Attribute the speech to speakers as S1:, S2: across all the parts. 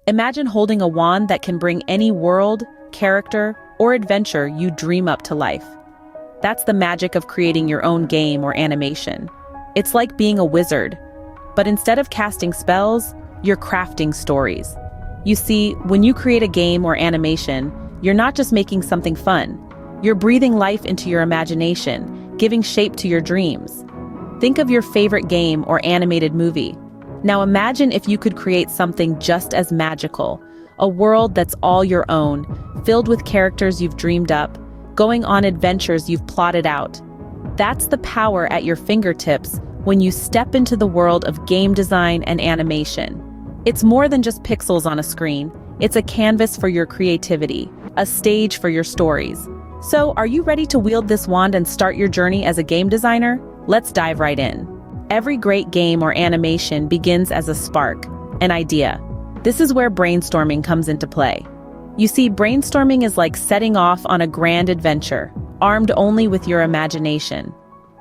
S1: Imagine holding a wand that can bring any world, character, or adventure you dream up to life. That's the magic of creating your own game or animation. It's like being a wizard, but instead of casting spells, you're crafting stories. You see, when you create a game or animation, you're not just making something fun. You're breathing life into your imagination, giving shape to your dreams. Think of your favorite game or animated movie. Now imagine if you could create something just as magical, a world that's all your own, filled with characters you've dreamed up, going on adventures you've plotted out. That's the power at your fingertips when you step into the world of game design and animation. It's more than just pixels on a screen. It's a canvas for your creativity, a stage for your stories. So, are you ready to wield this wand and start your journey as a game designer? Let's dive right in. Every great game or animation begins as a spark, an idea. This is where brainstorming comes into play. You see, brainstorming is like setting off on a grand adventure, armed only with your imagination.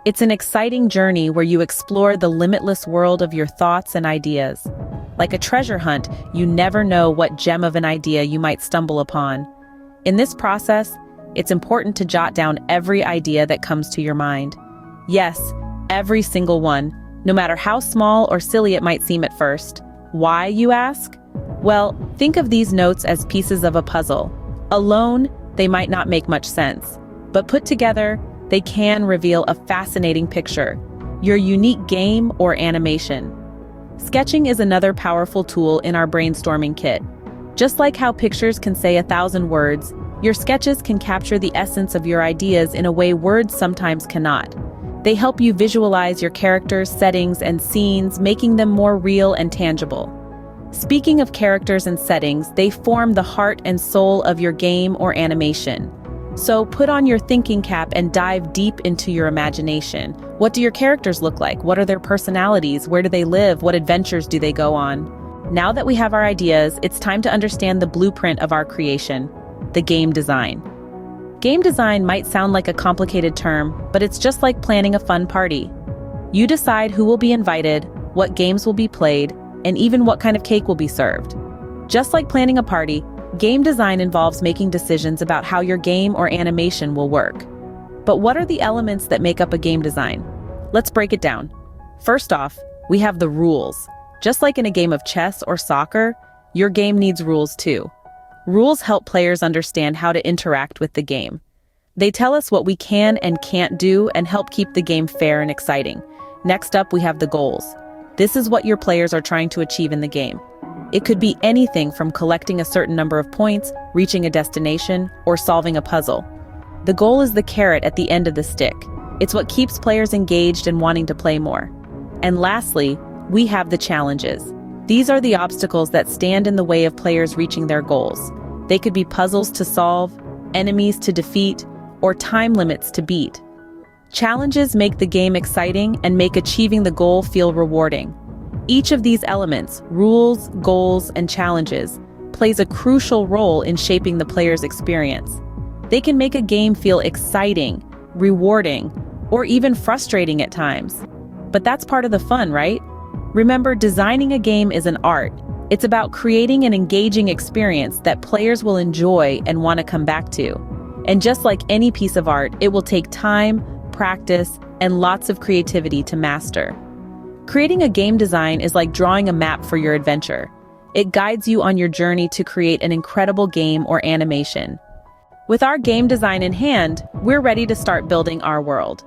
S1: It's an exciting journey where you explore the limitless world of your thoughts and ideas. Like a treasure hunt, you never know what gem of an idea you might stumble upon. In this process, it's important to jot down every idea that comes to your mind. Yes, every single one, no matter how small or silly it might seem at first. Why, you ask? Well, think of these notes as pieces of a puzzle. Alone, they might not make much sense, but put together, they can reveal a fascinating picture, your unique game or animation. Sketching is another powerful tool in our brainstorming kit. Just like how pictures can say 1,000 words, your sketches can capture the essence of your ideas in a way words sometimes cannot. They help you visualize your characters, settings, and scenes, making them more real and tangible. Speaking of characters and settings, they form the heart and soul of your game or animation. So put on your thinking cap and dive deep into your imagination. What do your characters look like? What are their personalities? Where do they live? What adventures do they go on? Now that we have our ideas, it's time to understand the blueprint of our creation, the game design. Game design might sound like a complicated term, but it's just like planning a fun party. You decide who will be invited, what games will be played, and even what kind of cake will be served. Just like planning a party, game design involves making decisions about how your game or animation will work. But what are the elements that make up a game design? Let's break it down. First off, we have the rules. Just like in a game of chess or soccer, your game needs rules too. Rules help players understand how to interact with the game. They tell us what we can and can't do and help keep the game fair and exciting. Next up, we have the goals. This is what your players are trying to achieve in the game. It could be anything from collecting a certain number of points, reaching a destination, or solving a puzzle. The goal is the carrot at the end of the stick. It's what keeps players engaged and wanting to play more. And lastly, we have the challenges. These are the obstacles that stand in the way of players reaching their goals. They could be puzzles to solve, enemies to defeat, or time limits to beat. Challenges make the game exciting and make achieving the goal feel rewarding. Each of these elements, rules, goals, and challenges, plays a crucial role in shaping the player's experience. They can make a game feel exciting, rewarding, or even frustrating at times. But that's part of the fun, right? Remember, designing a game is an art. It's about creating an engaging experience that players will enjoy and want to come back to. And just like any piece of art, it will take time, practice, and lots of creativity to master. Creating a game design is like drawing a map for your adventure. It guides you on your journey to create an incredible game or animation. With our game design in hand, we're ready to start building our world.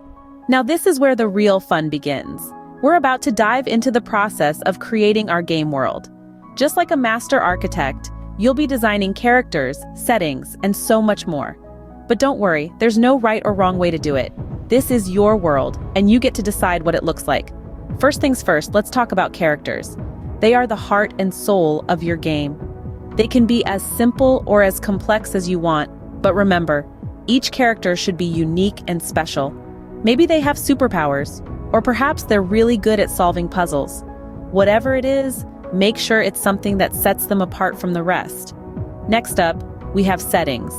S1: Now this is where the real fun begins. We're about to dive into the process of creating our game world. Just like a master architect, you'll be designing characters, settings, and so much more. But don't worry, there's no right or wrong way to do it. This is your world, and you get to decide what it looks like. First things first, let's talk about characters. They are the heart and soul of your game. They can be as simple or as complex as you want, but remember, each character should be unique and special. Maybe they have superpowers, or perhaps they're really good at solving puzzles. Whatever it is, make sure it's something that sets them apart from the rest. Next up, we have settings.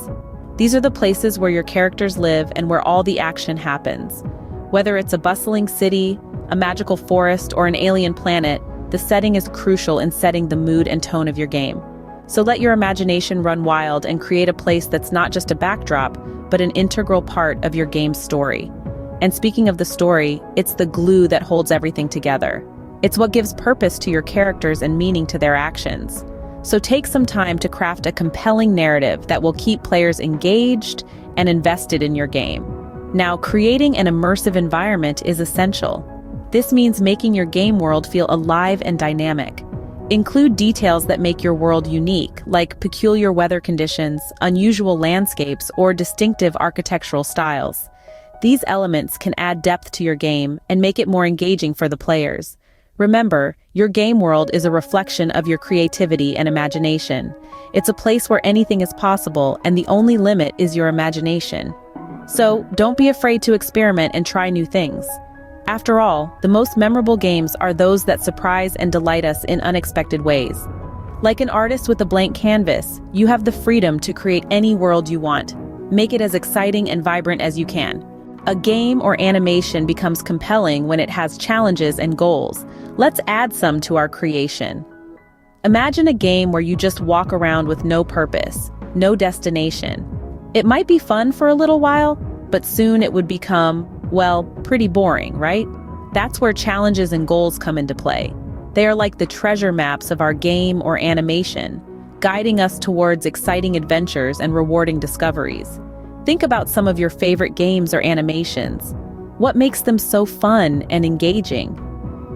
S1: These are the places where your characters live and where all the action happens. Whether it's a bustling city, a magical forest, or an alien planet, the setting is crucial in setting the mood and tone of your game. So let your imagination run wild and create a place that's not just a backdrop, but an integral part of your game's story. And speaking of the story, it's the glue that holds everything together. It's what gives purpose to your characters and meaning to their actions. So take some time to craft a compelling narrative that will keep players engaged and invested in your game. Now, creating an immersive environment is essential. This means making your game world feel alive and dynamic. Include details that make your world unique, like peculiar weather conditions, unusual landscapes, or distinctive architectural styles. These elements can add depth to your game and make it more engaging for the players. Remember, your game world is a reflection of your creativity and imagination. It's a place where anything is possible, and the only limit is your imagination. So, don't be afraid to experiment and try new things. After all, the most memorable games are those that surprise and delight us in unexpected ways. Like an artist with a blank canvas, you have the freedom to create any world you want. Make it as exciting and vibrant as you can. A game or animation becomes compelling when it has challenges and goals. Let's add some to our creation. Imagine a game where you just walk around with no purpose, no destination. It might be fun for a little while, but soon it would become, well, pretty boring, right? That's where challenges and goals come into play. They are like the treasure maps of our game or animation, guiding us towards exciting adventures and rewarding discoveries. Think about some of your favorite games or animations. What makes them so fun and engaging?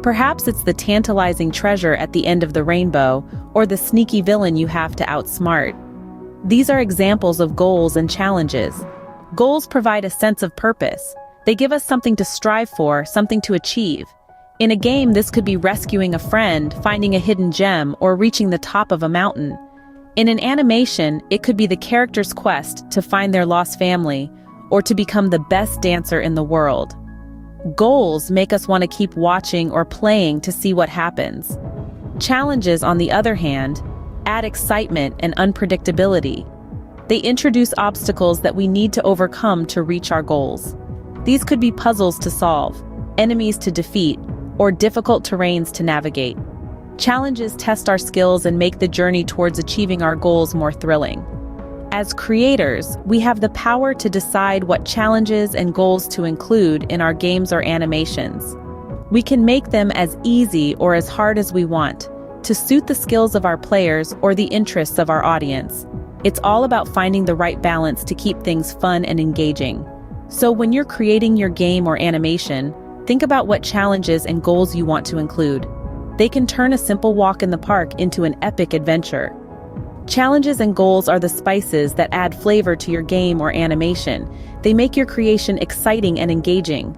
S1: Perhaps it's the tantalizing treasure at the end of the rainbow, or the sneaky villain you have to outsmart. These are examples of goals and challenges. Goals provide a sense of purpose. They give us something to strive for, something to achieve. In a game, this could be rescuing a friend, finding a hidden gem, or reaching the top of a mountain. In an animation, it could be the character's quest to find their lost family, or to become the best dancer in the world. Goals make us want to keep watching or playing to see what happens. Challenges, on the other hand, add excitement and unpredictability. They introduce obstacles that we need to overcome to reach our goals. These could be puzzles to solve, enemies to defeat, or difficult terrains to navigate. Challenges test our skills and make the journey towards achieving our goals more thrilling. As creators, we have the power to decide what challenges and goals to include in our games or animations. We can make them as easy or as hard as we want, to suit the skills of our players or the interests of our audience. It's all about finding the right balance to keep things fun and engaging. So when you're creating your game or animation, think about what challenges and goals you want to include. They can turn a simple walk in the park into an epic adventure. Challenges and goals are the spices that add flavor to your game or animation. They make your creation exciting and engaging.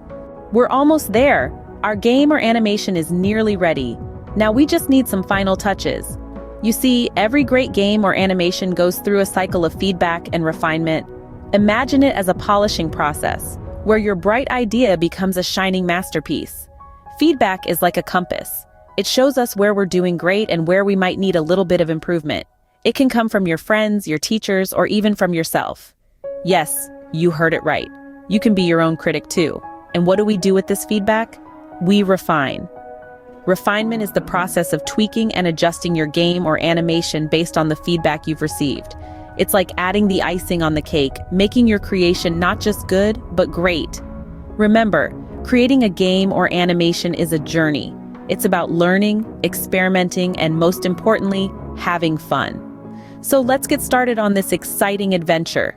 S1: We're almost there. Our game or animation is nearly ready. Now we just need some final touches. You see, every great game or animation goes through a cycle of feedback and refinement. Imagine it as a polishing process, where your bright idea becomes a shining masterpiece. Feedback is like a compass. It shows us where we're doing great and where we might need a little bit of improvement. It can come from your friends, your teachers, or even from yourself. Yes, you heard it right. You can be your own critic too. And what do we do with this feedback? We refine. Refinement is the process of tweaking and adjusting your game or animation based on the feedback you've received. It's like adding the icing on the cake, making your creation not just good, but great. Remember, creating a game or animation is a journey. It's about learning, experimenting, and most importantly, having fun. So let's get started on this exciting adventure.